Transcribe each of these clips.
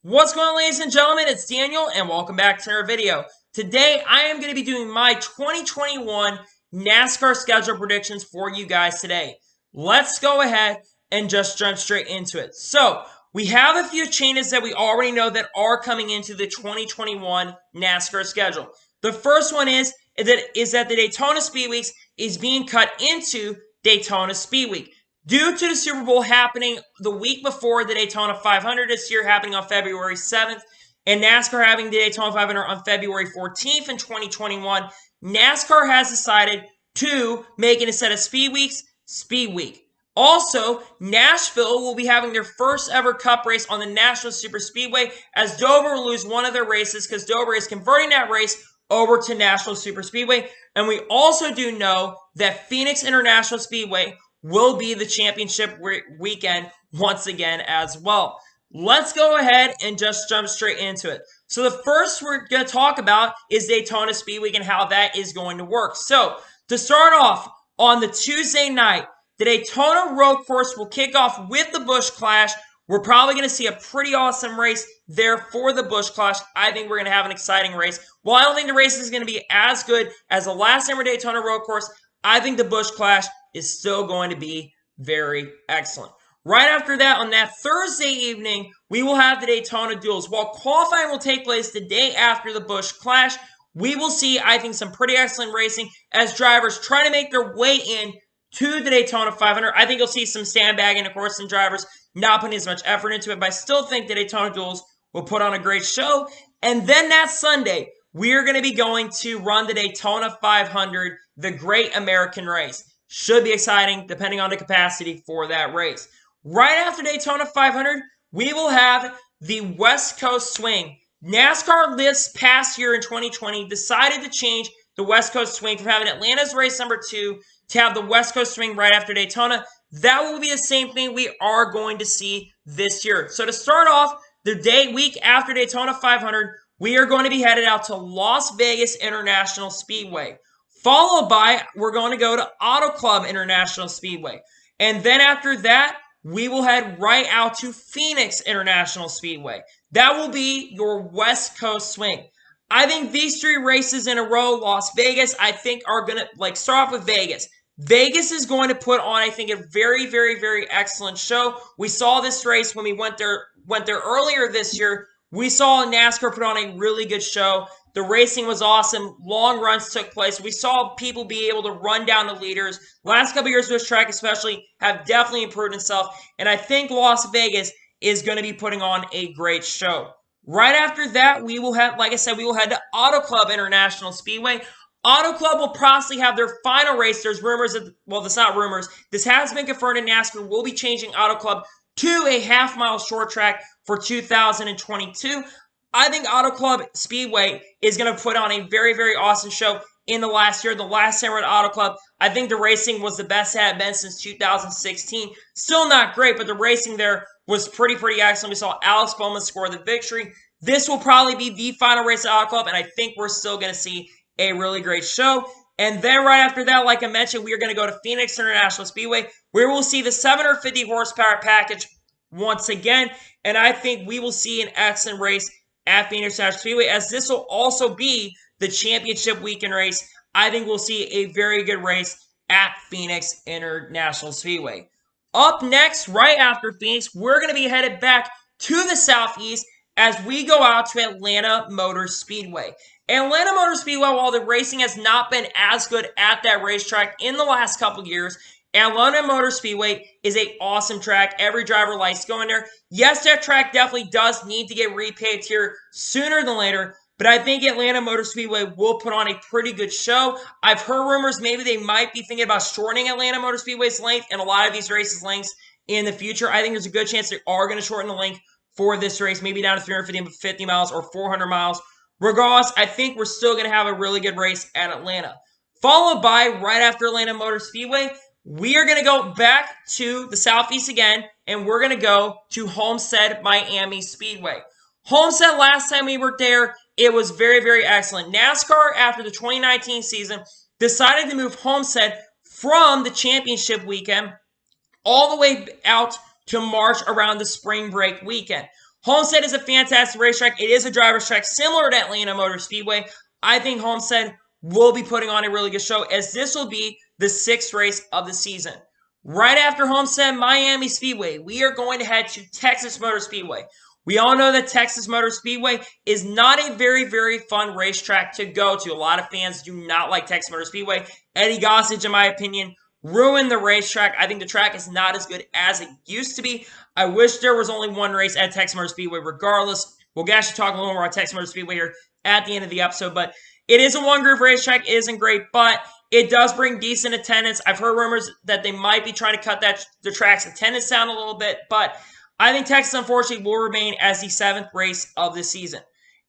What's going on, ladies and gentlemen? It's Daniel, and welcome back to another video. Today, I am going to be doing my 2021 NASCAR schedule predictions for you guys today. Let's go ahead and just jump straight into it. So, we have a few changes that we already know that are coming into the 2021 NASCAR schedule. The first one is that the Daytona Speed Weeks is being cut into Daytona Speed Week. Due to the Super Bowl happening the week before the Daytona 500 this year, happening on February 7th, and NASCAR having the Daytona 500 on February 14th in 2021, NASCAR has decided to make it, instead of Speed Weeks, Speed Week. Also, Nashville will be having their first ever Cup race on the National Super Speedway, as Dover will lose one of their races because Dover is converting that race over to National Super Speedway. And we also do know that Phoenix International Speedway will be the championship weekend once again as well. Let's go ahead and just jump straight into it. So the first we're going to talk about is Daytona Speed Week and how that is going to work. So to start off, on the Tuesday night, the Daytona Road Course will kick off with the Busch Clash. We're probably going to see a pretty awesome race there for the Busch Clash. I think we're going to have an exciting race. While I don't think the race is going to be as good as the last ever Daytona Road Course, I think the Busch Clash is still going to be very excellent. Right after that, on that Thursday evening, we will have the Daytona Duels. While qualifying will take place the day after the Busch Clash, we will see, I think, some pretty excellent racing as drivers try to make their way in to the Daytona 500. I think you'll see some sandbagging, of course, some drivers not putting as much effort into it, but I still think the Daytona Duels will put on a great show. And then that Sunday, we're going to be going to run the Daytona 500, the Great American Race. Should be exciting, depending on the capacity for that race. Right after Daytona 500, we will have the West Coast Swing. NASCAR this past year in 2020 decided to change the West Coast Swing from having Atlanta's race number 2 to have the West Coast Swing right after Daytona. That will be the same thing we are going to see this year. So to start off, the week after Daytona 500, we are going to be headed out to Las Vegas International Speedway. Followed by, we're going to go to Auto Club International Speedway. And then after that, we will head right out to Phoenix International Speedway. That will be your West Coast Swing. I think these 3 races in a row, Las Vegas, I think are going to, start off with Vegas. Vegas is going to put on, I think, a very, very, very excellent show. We saw this race when we went there earlier this year. We saw NASCAR put on a really good show. The racing was awesome. Long runs took place. We saw people be able to run down the leaders. Last couple years, this track especially have definitely improved itself. And I think Las Vegas is going to be putting on a great show. Right after that, we will have, like I said, we will head to Auto Club International Speedway. Auto Club will possibly have their final race. There's rumors that, well, that's not rumors. This has been confirmed in NASCAR. We'll be changing Auto Club to a half-mile short track for 2022. I think Auto Club Speedway is going to put on a very, very awesome show in the last year. The last time we were at Auto Club, I think the racing was the best it had been since 2016. Still not great, but the racing there was pretty excellent. We saw Alex Bowman score the victory. This will probably be the final race at Auto Club, and I think we're still going to see a really great show. And then right after that, like I mentioned, we are going to go to Phoenix International Speedway, where we'll see the 750 horsepower package once again. And I think we will see an excellent race at Phoenix International Speedway, as this will also be the championship weekend race. I think we'll see a very good race at Phoenix International Speedway. Up next, right after Phoenix, we're going to be headed back to the Southeast as we go out to Atlanta Motor Speedway. Atlanta Motor Speedway, while the racing has not been as good at that racetrack in the last couple years, Atlanta Motor Speedway is an awesome track. Every driver likes going there. Yes, that track definitely does need to get repaved here sooner than later, but I think Atlanta Motor Speedway will put on a pretty good show. I've heard rumors maybe they might be thinking about shortening Atlanta Motor Speedway's length and a lot of these races' lengths in the future. I think there's a good chance they are going to shorten the length for this race, maybe down to 350 miles or 400 miles. Regardless, I think we're still going to have a really good race at Atlanta. Followed by, right after Atlanta Motor Speedway, we are going to go back to the Southeast again, and we're going to go to Homestead Miami Speedway. Homestead, last time we were there, it was very, very excellent. NASCAR, after the 2019 season, decided to move Homestead from the championship weekend all the way out to March around the spring break weekend. Homestead is a fantastic racetrack. It is a driver's track similar to Atlanta Motor Speedway. I think Homestead will be putting on a really good show, as this will be the 6th race of the season. Right after Homestead, Miami Speedway, we are going to head to Texas Motor Speedway. We all know that Texas Motor Speedway is not a very, very fun racetrack to go to. A lot of fans do not like Texas Motor Speedway. Eddie Gossage, in my opinion, ruined the racetrack. I think the track is not as good as it used to be. I wish there was only one race at Texas Motor Speedway regardless. We'll actually talk a little more about Texas Motor Speedway here at the end of the episode, but it is a one-groove racetrack. It isn't great, but it does bring decent attendance. I've heard rumors that they might be trying to cut the track's attendance down a little bit, but I think Texas, unfortunately, will remain as the 7th race of the season.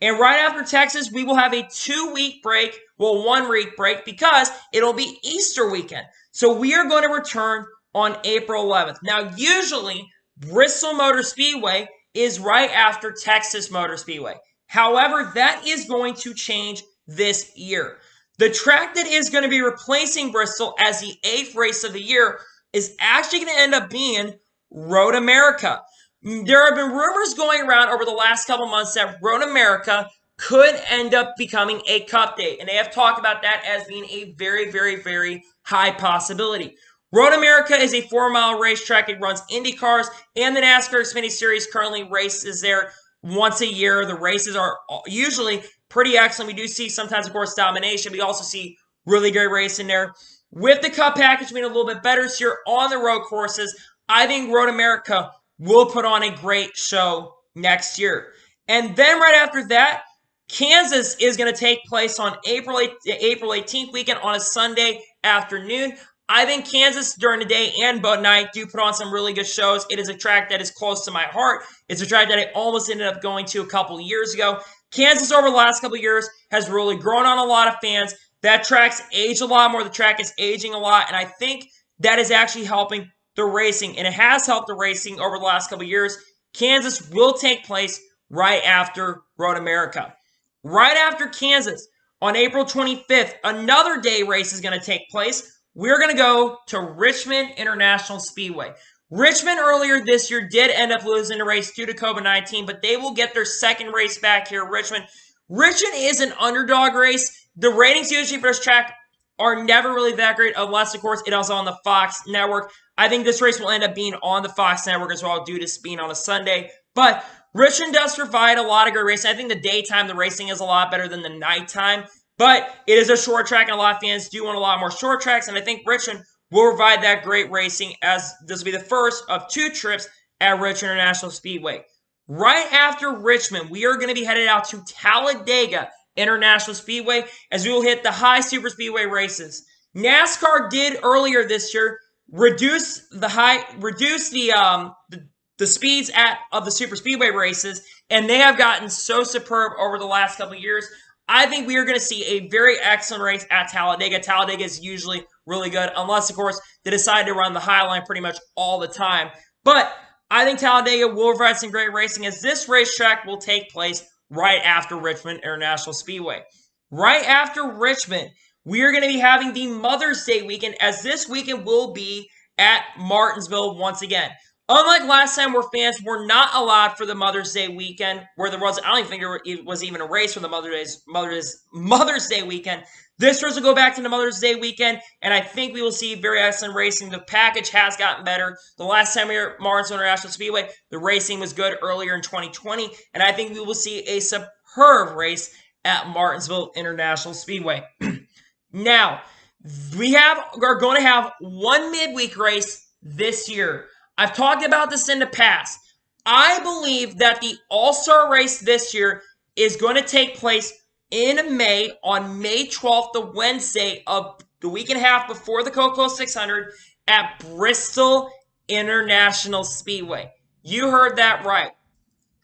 And right after Texas, we will have a 2-week break, well, 1-week break, because it'll be Easter weekend. So we are going to return on April 11th. Now, usually, Bristol Motor Speedway is right after Texas Motor Speedway. However, that is going to change this year. The track that is going to be replacing Bristol as the 8th race of the year is actually going to end up being Road America. There have been rumors going around over the last couple months that Road America could end up becoming a cup day, and they have talked about that as being a very, very, very high possibility. Road America is a 4-mile racetrack. It runs Indy cars, and the NASCAR Xfinity Series currently races there once a year. The races are usually pretty excellent. We do see sometimes, of course, domination. We also see really great racing there. With the cup package being a little bit better this year on the road courses, I think Road America will put on a great show next year. And then right after that, Kansas is going to take place on April 18th weekend on a Sunday afternoon. I think Kansas during the day and night do put on some really good shows. It is a track that is close to my heart. It's a track that I almost ended up going to a couple years ago. Kansas over the last couple years has really grown on a lot of fans. That track's aged a lot more. The track is aging a lot, and I think that is actually helping the racing, and it has helped the racing over the last couple of years. Kansas will take place right after Road America. Right after Kansas, on April 25th, another day race is going to take place. We're going to go to Richmond International Speedway. Richmond earlier this year did end up losing the race due to COVID-19, but they will get their 2nd race back here at Richmond. Richmond is an underdog race. The ratings usually for this track are never really that great, unless, of course, it is on the Fox network. I think this race will end up being on the Fox network as well, due to this being on a Sunday. But Richmond does provide a lot of great racing. I think the daytime, the racing is a lot better than the nighttime. But it is a short track, and a lot of fans do want a lot more short tracks. And I think Richmond will provide that great racing, as this will be the first of 2 trips at Richmond International Speedway. Right after Richmond, we are going to be headed out to Talladega International Speedway, as we will hit the high super speedway races. NASCAR did earlier this year reduce the speeds of the super speedway races, and they have gotten so superb over the last couple of years. I think we are going to see a very excellent race at Talladega. Talladega is usually really good, unless, of course, they decide to run the high line pretty much all the time. But I think Talladega will provide some great racing, as this racetrack will take place right after Richmond International Speedway. Right after Richmond, we are going to be having the Mother's Day weekend, as this weekend will be at Martinsville once again. Unlike last time, where fans were not allowed for the Mother's Day weekend, where there was, I don't even think there was even a race for the Mother's Day weekend. This race will go back to the Mother's Day weekend, and I think we will see very excellent racing. The package has gotten better. The last time we were at Martinsville International Speedway, the racing was good earlier in 2020, and I think we will see a superb race at Martinsville International Speedway. Now, are going to have one midweek race this year. I've talked about this in the past. I believe that the All-Star race this year is going to take place in May, on May 12th, the Wednesday of the week and a half before the Coca-Cola 600 at Bristol International Speedway. You heard that right.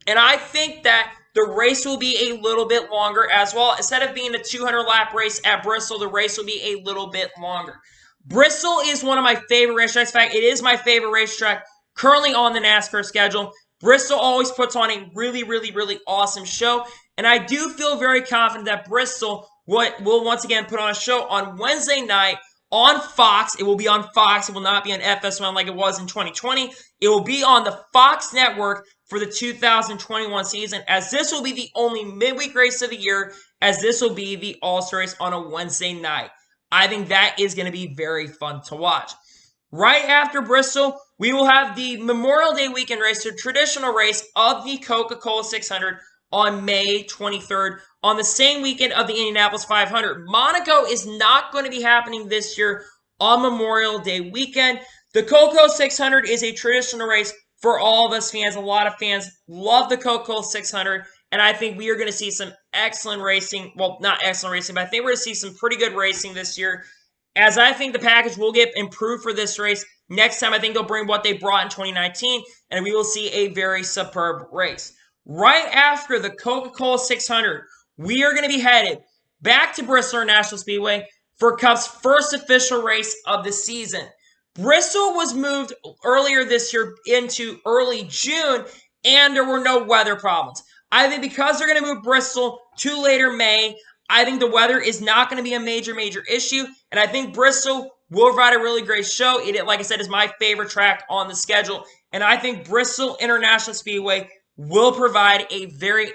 And I think that the race will be a little bit longer as well. Instead of being a 200-lap race at Bristol, the race will be a little bit longer. Bristol is one of my favorite racetracks. In fact, it is my favorite racetrack currently on the NASCAR schedule. Bristol always puts on a really, really, really awesome show. And I do feel very confident that Bristol will once again put on a show on Wednesday night on Fox. It will be on Fox. It will not be on FS1 like it was in 2020. It will be on the Fox network for the 2021 season, as this will be the only midweek race of the year, as this will be the All-Star race on a Wednesday night. I think that is going to be very fun to watch. Right after Bristol, we will have the Memorial Day weekend race, the traditional race of the Coca-Cola 600 on May 23rd, on the same weekend of the Indianapolis 500. Monaco is not going to be happening this year on Memorial Day weekend. The Coca-Cola 600 is a traditional race for all of us fans. A lot of fans love the Coca-Cola 600, and I think we are going to see some excellent racing. Well, not excellent racing, but I think we're going to see some pretty good racing this year, as I think the package will get improved for this race. Next time, I think they'll bring what they brought in 2019, and we will see a very superb race. Right after the Coca-Cola 600, we are going to be headed back to Bristol International Speedway for Cup's first official race of the season. Bristol was moved earlier this year into early June, and there were no weather problems. I think because they're going to move Bristol to later May, I think the weather is not going to be a major issue, and I think Bristol will provide a really great show. It, like I said, is my favorite track on the schedule, and I think Bristol International Speedway will provide a very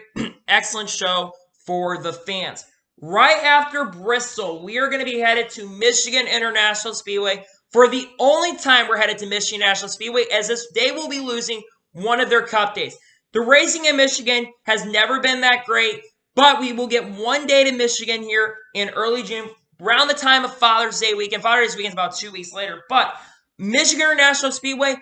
excellent show for the fans. Right after Bristol, we are going to be headed to Michigan International Speedway for the only time we're headed to Michigan National Speedway, as they will be losing one of their Cup days. The racing in Michigan has never been that great, but we will get one day to Michigan here in early June, around the time of Father's Day weekend. Father's Day weekend is about 2 weeks later, but Michigan International Speedway,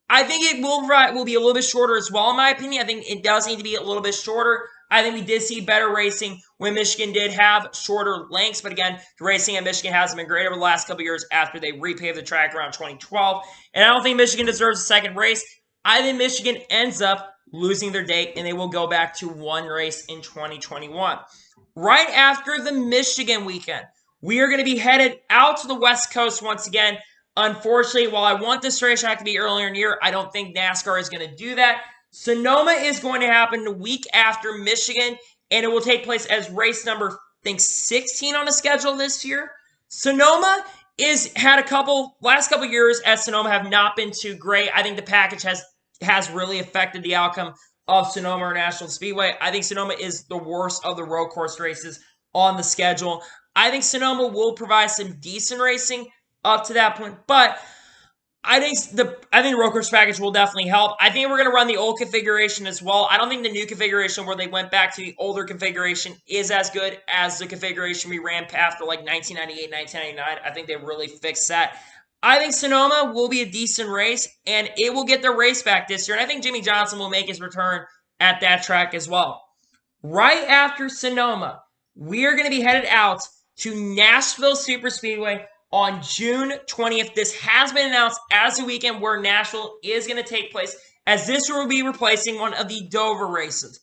I think it will be a little bit shorter as well, in my opinion. I think it does need to be a little bit shorter. I think we did see better racing when Michigan did have shorter lengths. But again, the racing at Michigan hasn't been great over the last couple years after they repaved the track around 2012. And I don't think Michigan deserves a second race. I think Michigan ends up losing their date, and they will go back to one race in 2021. Right after the Michigan weekend, we are going to be headed out to the West Coast once again. Unfortunately, while I want this racetrack to be earlier in the year, I don't think NASCAR is going to do that. Sonoma is going to happen the week after Michigan, and it will take place as race number, I think, 16 on the schedule this year. Sonoma had last couple years at Sonoma have not been too great. I think the package has really affected the outcome of Sonoma International Speedway. I think Sonoma is the worst of the road course races on the schedule. I think Sonoma will provide some decent racing up to that point, but I think the road course package will definitely help. I think we're going to run the old configuration as well. I don't think the new configuration, where they went back to the older configuration, is as good as the configuration we ran after like 1998, 1999. I think they really fixed that. I think Sonoma will be a decent race, and it will get their race back this year. And I think Jimmy Johnson will make his return at that track as well. Right after Sonoma, we are going to be headed out to Nashville Superspeedway on June 20th. This has been announced as the weekend where Nashville is going to take place, as this will be replacing one of the Dover races.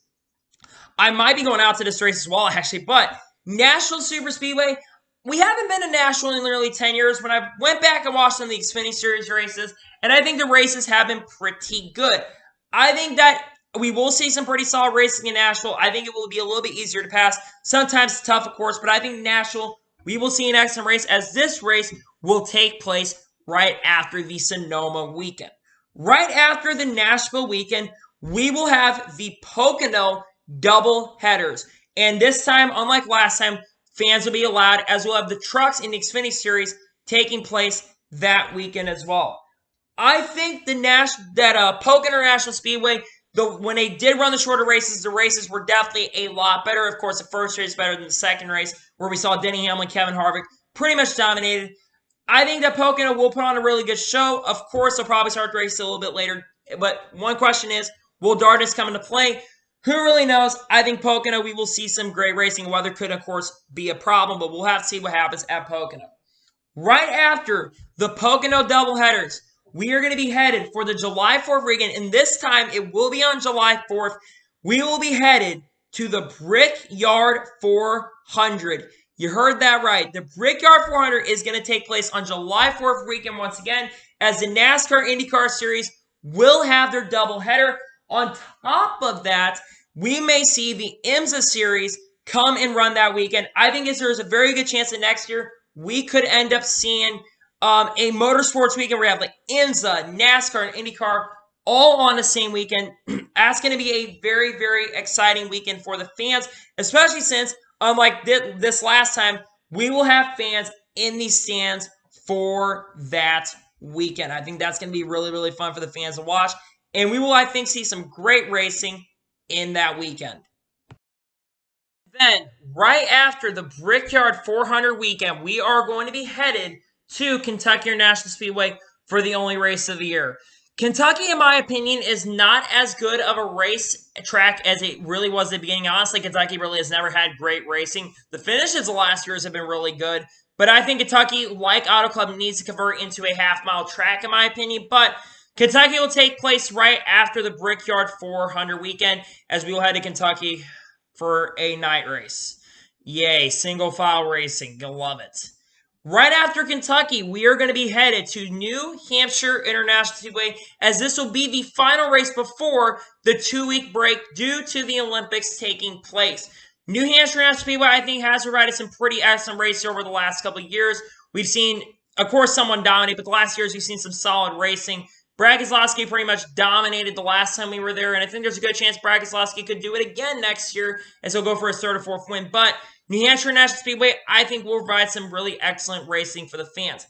I might be going out to this race as well, actually, but Nashville Superspeedway, we haven't been to Nashville in nearly 10 years. When I went back and watched some of the Xfinity Series races, and I think the races have been pretty good. I think that we will see some pretty solid racing in Nashville. I think it will be a little bit easier to pass. Sometimes it's tough, of course, but I think Nashville, we will see an excellent race, as this race will take place right after the Sonoma weekend. Right after the Nashville weekend, we will have the Pocono double headers. And this time, unlike last time, fans will be allowed, as we'll have the trucks in the Xfinity Series taking place that weekend as well. I think Pocono International Speedway, when they did run the shorter races, the races were definitely a lot better. Of course, the first race is better than the second race, where we saw Denny Hamlin, Kevin Harvick pretty much dominated. I think that Pocono will put on a really good show. Of course, they'll probably start the race a little bit later. But one question is, will darkness come into play? Who really knows? I think Pocono, we will see some great racing. Weather could, of course, be a problem, but we'll have to see what happens at Pocono. Right after the Pocono doubleheaders, we are going to be headed for the July 4th weekend, and this time it will be on July 4th. We will be headed to the Brickyard 400. You heard that right. The Brickyard 400 is going to take place on July 4th weekend once again, as the NASCAR IndyCar Series will have their doubleheader. On top of that, we may see the IMSA Series come and run that weekend. I think there's a very good chance that next year we could end up seeing a motorsports weekend where we have like IMSA, NASCAR, and IndyCar all on the same weekend. That's going to be a very, very exciting weekend for the fans, especially since, unlike this last time, we will have fans in these stands for that weekend. I think that's going to be really, really fun for the fans to watch. And we will, I think, see some great racing in that weekend. Then, right after the Brickyard 400 weekend, we are going to be headed to Kentucky International Speedway for the only race of the year. Kentucky, in my opinion, is not as good of a race track as it really was at the beginning. Honestly, Kentucky really has never had great racing. The finishes the last years have been really good, but I think Kentucky, like Auto Club, needs to convert into a half-mile track, in my opinion. But Kentucky will take place right after the Brickyard 400 weekend, as we will head to Kentucky for a night race. Yay, single file racing. You'll love it. Right after Kentucky, we are going to be headed to New Hampshire International Speedway, as this will be the final race before the 2-week break due to the Olympics taking place. New Hampshire International Speedway, I think, has provided some pretty excellent races over the last couple of years. We've seen, of course, someone dominate, but the last years we've seen some solid racing. Brad Keselowski pretty much dominated the last time we were there, and I think there's a good chance Brad Keselowski could do it again next year, as he'll go for his third or fourth win. But New Hampshire National Speedway, I think, will provide some really excellent racing for the fans.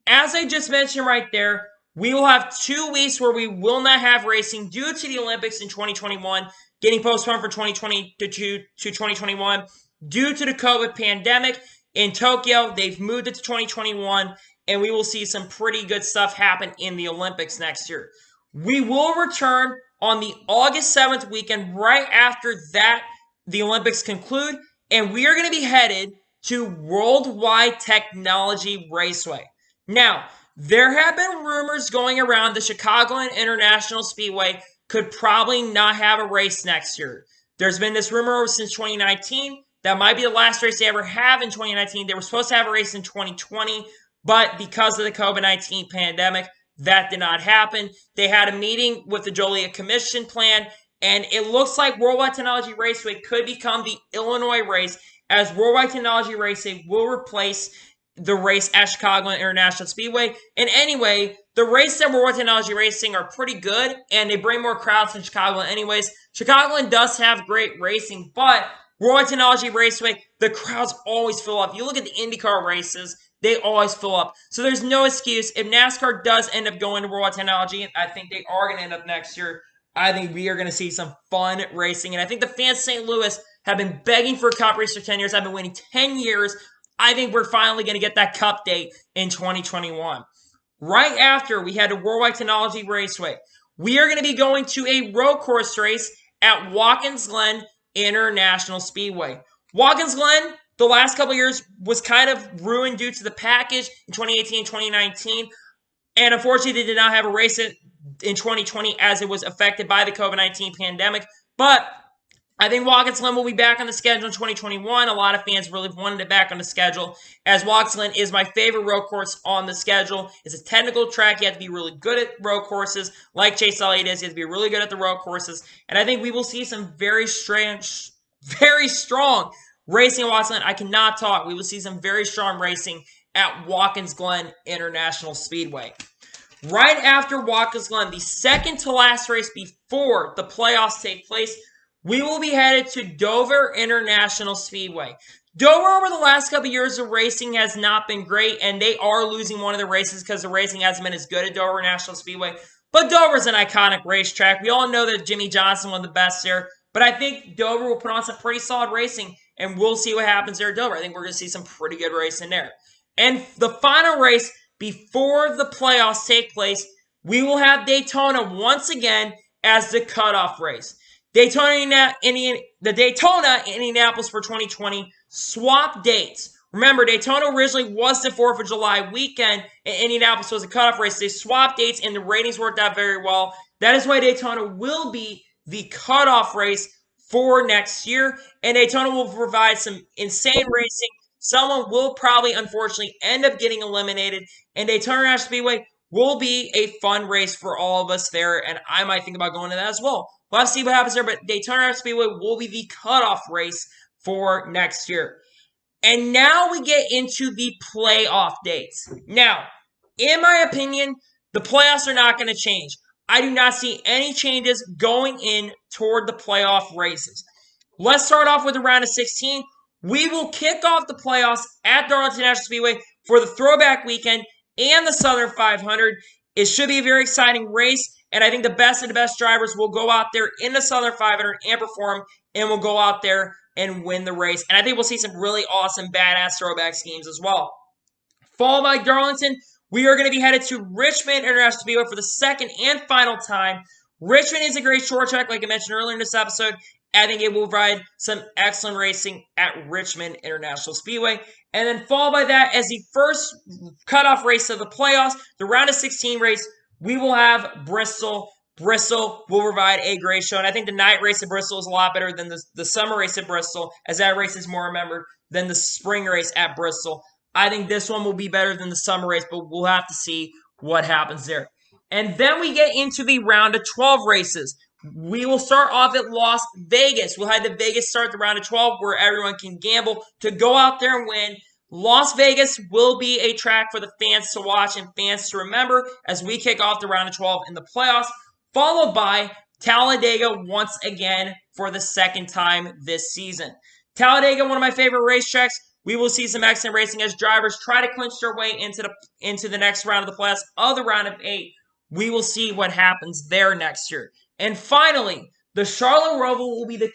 As I just mentioned right there, we will have 2 weeks where we will not have racing due to the Olympics in 2021, getting postponed from 2020 to 2021 due to the COVID pandemic. In Tokyo, they've moved it to 2021, and we will see some pretty good stuff happen in the Olympics next year. We will return on the August 7th weekend right after that the Olympics conclude, and we are going to be headed to Worldwide Technology Raceway. Now, there have been rumors going around the Chicagoland International Speedway could probably not have a race next year. There's been this rumor since 2019 that might be the last race they ever have in 2019. They were supposed to have a race in 2020, but because of the COVID-19 pandemic, that did not happen. They had a meeting with the Joliet Commission plan, and it looks like Worldwide Technology Raceway could become the Illinois race, as Worldwide Technology Raceway will replace the race at Chicagoland International Speedway. And anyway, the races at Worldwide Technology Racing are pretty good, and they bring more crowds than Chicagoland anyways. Chicagoland does have great racing, but Worldwide Technology Raceway, the crowds always fill up. You look at the IndyCar races, they always fill up. So there's no excuse. If NASCAR does end up going to Worldwide Technology, and I think they are going to end up next year, I think we are going to see some fun racing. And I think the fans of St. Louis have been begging for a Cup race for 10 years. I've been waiting 10 years. I think we're finally going to get that Cup date in 2021. Right after we had a Worldwide Technology Raceway, we are going to be going to a road course race at Watkins Glen International Speedway. Watkins Glen, the last couple of years, was kind of ruined due to the package in 2018 and 2019. And unfortunately, they did not have a race in 2020 as it was affected by the COVID-19 pandemic. But I think Watkins Glen will be back on the schedule in 2021. A lot of fans really wanted it back on the schedule, as Watkins Glen is my favorite road course on the schedule. It's a technical track. You have to be really good at road courses, like Chase Elliott is. You have to be really good at the road courses. And I think we will see some very strong racing at Watkins Glen. I cannot talk. We will see some very strong racing at Watkins Glen International Speedway. Right after Watkins Glen, the second to last race before the playoffs take place, we will be headed to Dover International Speedway. Dover, over the last couple of years of racing, has not been great, and they are losing one of the races because the racing hasn't been as good at Dover International Speedway. But Dover's an iconic racetrack. We all know that Jimmy Johnson won the best there, but I think Dover will put on some pretty solid racing, and we'll see what happens there at Dover. I think we're going to see some pretty good racing there. And the final race before the playoffs take place, we will have Daytona once again as the cutoff race. The Daytona Indianapolis for 2020 swap dates. Remember, Daytona originally was the 4th of July weekend, and Indianapolis was a cutoff race. They swapped dates, and the ratings worked out very well. That is why Daytona will be the cutoff race for next year, and Daytona will provide some insane racing. Someone will probably, unfortunately, end up getting eliminated, and Daytona International Speedway will be a fun race for all of us there, and I might think about going to that as well. We'll have to see what happens there, but Daytona International Speedway will be the cutoff race for next year. And now we get into the playoff dates. Now, in my opinion, the playoffs are not going to change. I do not see any changes going in toward the playoff races. Let's start off with the round of 16. We will kick off the playoffs at Darlington National Speedway for the throwback weekend and the Southern 500. It should be a very exciting race, and I think the best of the best drivers will go out there in the Southern 500 and perform, and will go out there and win the race. And I think we'll see some really awesome, badass throwback schemes as well. Followed by Darlington, we are going to be headed to Richmond International Speedway for the second and final time. Richmond is a great short track, like I mentioned earlier in this episode. I think it will provide some excellent racing at Richmond International Speedway. And then followed by that, as the first cutoff race of the playoffs, the round of 16 race, we will have Bristol. Bristol will provide a great show. And I think the night race at Bristol is a lot better than the summer race at Bristol, as that race is more remembered than the spring race at Bristol. I think this one will be better than the summer race, but we'll have to see what happens there. And then we get into the round of 12 races. We will start off at Las Vegas. We'll have the Vegas start the round of 12 where everyone can gamble to go out there and win. Las Vegas will be a track for the fans to watch and fans to remember as we kick off the round of 12 in the playoffs, followed by Talladega once again for the second time this season. Talladega, one of my favorite racetracks. We will see some excellent racing as drivers try to clinch their way into the next round of the playoffs of the round of 8. We will see what happens there next year. And finally, the Charlotte Roval will be the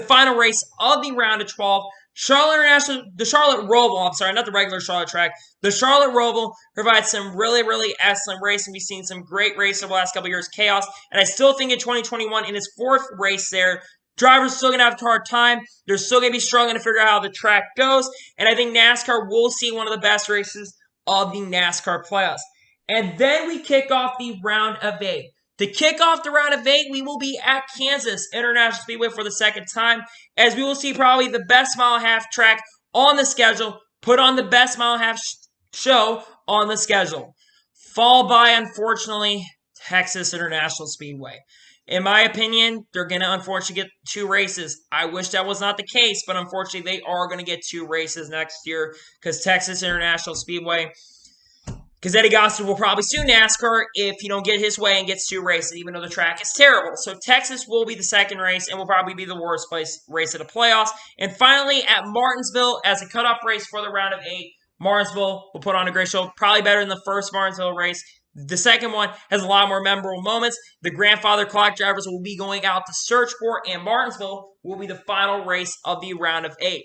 final race of the round of 12. The Charlotte Roval, not the regular Charlotte track. The Charlotte Roval provides some really, really excellent racing. We've seen some great racing over the last couple of years, Chaos. And I still think in 2021, in its fourth race there, drivers are still going to have a hard time. They're still going to be struggling to figure out how the track goes. And I think NASCAR will see one of the best races of the NASCAR playoffs. And then we kick off the round of 8. To kick off the round of 8, we will be at Kansas International Speedway for the second time, as we will see probably the best mile-and-a-half track on the schedule, put on the best mile-and-a-half show on the schedule. Followed by, unfortunately, Texas International Speedway. In my opinion, they're going to unfortunately get 2 races. I wish that was not the case, but unfortunately they are going to get 2 races next year because Texas International Speedway, because Eddie Gossard will probably sue NASCAR if he don't get his way and gets 2 races, even though the track is terrible. So Texas will be the second race and will probably be the worst place race of the playoffs. And finally, at Martinsville, as a cutoff race for the round of 8, Martinsville will put on a great show, probably better than the first Martinsville race. The second one has a lot more memorable moments. The grandfather clock drivers will be going out to search for, and Martinsville will be the final race of the round of 8.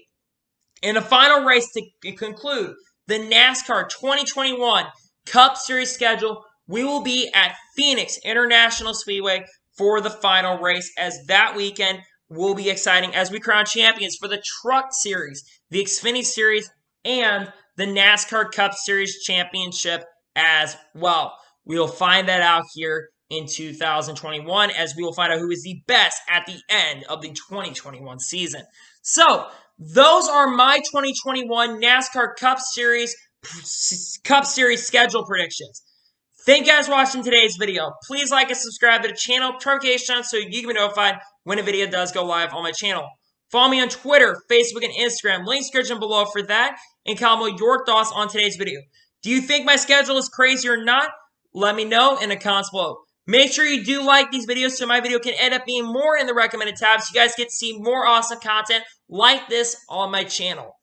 In the final race to conclude the NASCAR 2021 Cup Series schedule, we will be at Phoenix International Speedway for the final race, as that weekend will be exciting as we crown champions for the Truck Series, the Xfinity Series, and the NASCAR Cup Series Championship as well. We will find that out here in 2021 as we will find out who is the best at the end of the 2021 season. So, those are my 2021 NASCAR Cup Series schedule predictions. Thank you guys for watching today's video. Please like and subscribe to the channel, turn notifications so you can be notified when a video does go live on my channel. Follow me on Twitter, Facebook, and Instagram. Link description below for that. And comment your thoughts on today's video. Do you think my schedule is crazy or not? Let me know in the comments below. Make sure you do like these videos so my video can end up being more in the recommended tab so you guys get to see more awesome content like this on my channel.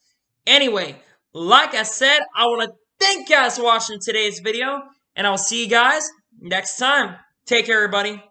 Anyway, like I said, I want to thank you guys for watching today's video, and I'll see you guys next time. Take care, everybody.